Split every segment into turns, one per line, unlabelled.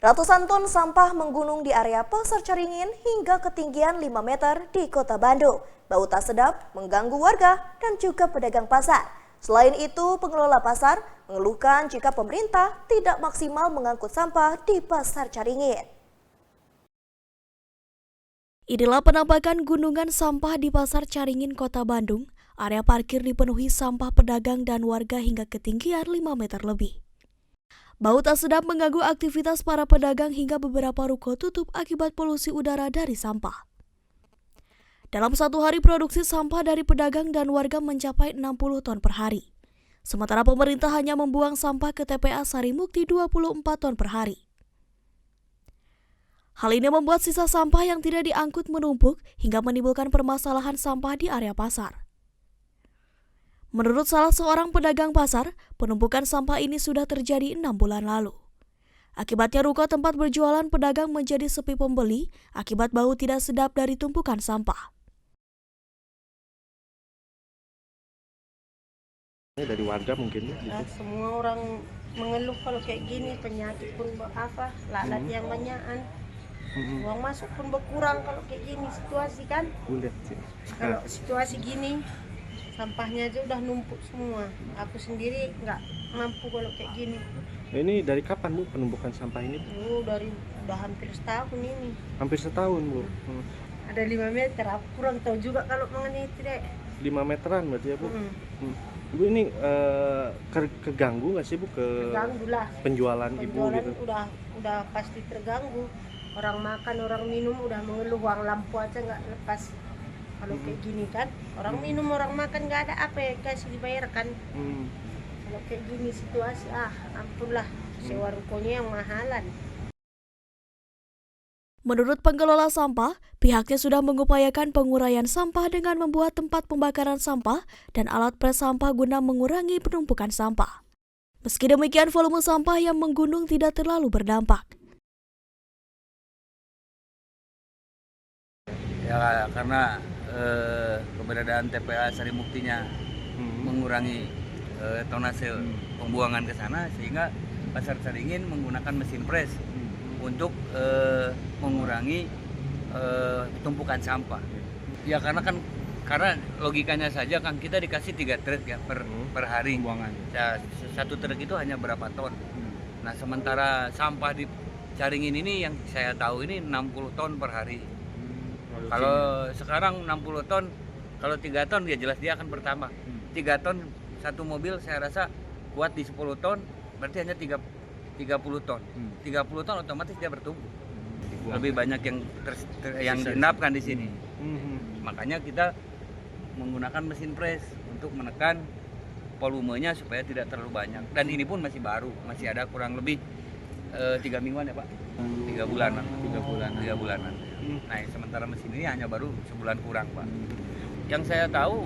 Ratusan ton sampah menggunung di area Pasar Caringin hingga ketinggian 5 meter di Kota Bandung. Bau tak sedap mengganggu warga dan juga pedagang pasar. Selain itu, pengelola pasar mengeluhkan jika pemerintah tidak maksimal mengangkut sampah di Pasar Caringin. Inilah penampakan gunungan sampah di Pasar Caringin, Kota Bandung. Area parkir dipenuhi sampah pedagang dan warga hingga ketinggian 5 meter lebih. Bau tak sedap mengganggu aktivitas para pedagang hingga beberapa ruko tutup akibat polusi udara dari sampah. Dalam satu hari produksi sampah dari pedagang dan warga mencapai 60 ton per hari. Sementara pemerintah hanya membuang sampah ke TPA Sarimukti 24 ton per hari. Hal ini membuat sisa sampah yang tidak diangkut menumpuk hingga menimbulkan permasalahan sampah di area pasar. Menurut salah seorang pedagang pasar, penumpukan sampah ini sudah terjadi 6 bulan lalu. Akibatnya ruko tempat berjualan pedagang menjadi sepi pembeli akibat bau tidak sedap dari tumpukan sampah.
Dari warga mungkin ya?
Nah, semua orang mengeluh kalau kayak gini, penyakit pun lalat yang banyakan. Uang masuk pun berkurang kalau kayak gini situasi kan. Kalau situasi gini, sampahnya aja udah numpuk semua. Aku sendiri nggak mampu kalau kayak gini.
Ini dari kapan Bu penumpukan sampah ini?
Udah hampir setahun ini.
Hampir setahun Bu.
Ada 5 meter, aku kurang tahu juga kalau mengenai itu deh.
5 meteran berarti ya Bu? Bu ini keganggu nggak sih Bu
Terganggu lah.
penjualan Ibu gitu?
Udah pasti terganggu. Orang makan, orang minum udah mengeluh, uang lampu aja nggak lepas. Kalau kayak gini kan, orang minum, orang makan nggak ada apa ya kasih dibayarkan. Kalau kayak gini situasi, ampunlah, sewa rukonya yang mahalan.
Menurut pengelola sampah, pihaknya sudah mengupayakan penguraian sampah dengan membuat tempat pembakaran sampah dan alat pres sampah guna mengurangi penumpukan sampah. Meski demikian, volume sampah yang menggunung tidak terlalu berdampak.
Ya karena keberadaan TPA Sarimuktinya mengurangi tonase pembuangan ke sana, sehingga Pasar Caringin menggunakan mesin pres untuk mengurangi tumpukan sampah. Ya karena logikanya saja kan kita dikasih 3 truk ya per hari pembuangan. Ya, satu truk itu hanya berapa ton. Nah, sementara sampah di Caringin ini yang saya tahu ini 60 ton per hari. Kalau sekarang 60 ton, kalau 3 ton dia jelas dia akan bertambah. 3 ton satu mobil saya rasa kuat di 10 ton, berarti hanya 30 ton. 30 ton otomatis dia bertumbuh. Lebih banyak yang diendapkan di sini. Makanya kita menggunakan mesin pres untuk menekan volumenya supaya tidak terlalu banyak. Dan ini pun masih baru, masih ada kurang lebih 3 mingguan ya Pak? 3 bulanan. Nah, sementara mesin ini hanya baru sebulan kurang Pak. Yang saya tahu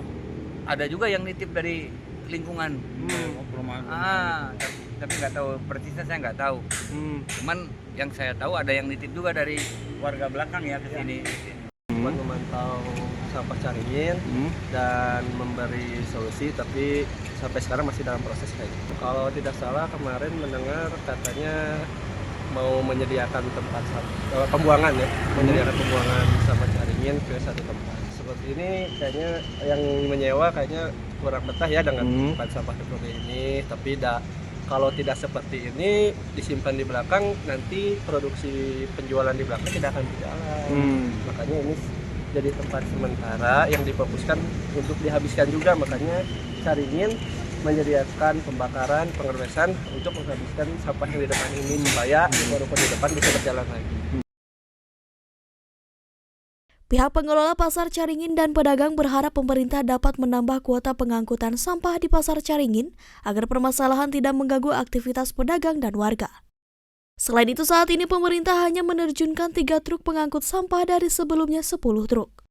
ada juga yang nitip dari lingkungan. Tapi nggak tahu persisnya, saya nggak tahu. Cuman yang saya tahu ada yang nitip juga dari warga belakang ya ke sini.
Buat memantau sampah Caringin dan memberi solusi, tapi sampai sekarang masih dalam proses kayak gitu. Kalau tidak salah kemarin mendengar katanya mau menyediakan tempat pembuangan ya, menyediakan pembuangan sampah Caringin ke satu tempat. Seperti ini kayaknya yang menyewa kayaknya kurang betah ya dengan tempat sampah seperti ini. Tapi kalau tidak seperti ini disimpan di belakang, nanti produksi penjualan di belakang tidak akan berjalan. Makanya ini jadi tempat sementara yang difokuskan untuk dihabiskan juga. Makanya Caringin menyediakan pembakaran, pengerebesan untuk menghabiskan sampah yang di depan ini supaya ruko-ruko di depan bisa berjalan lagi.
Pihak pengelola Pasar Caringin dan pedagang berharap pemerintah dapat menambah kuota pengangkutan sampah di Pasar Caringin agar permasalahan tidak mengganggu aktivitas pedagang dan warga. Selain itu, saat ini pemerintah hanya menerjunkan 3 truk pengangkut sampah dari sebelumnya 10 truk.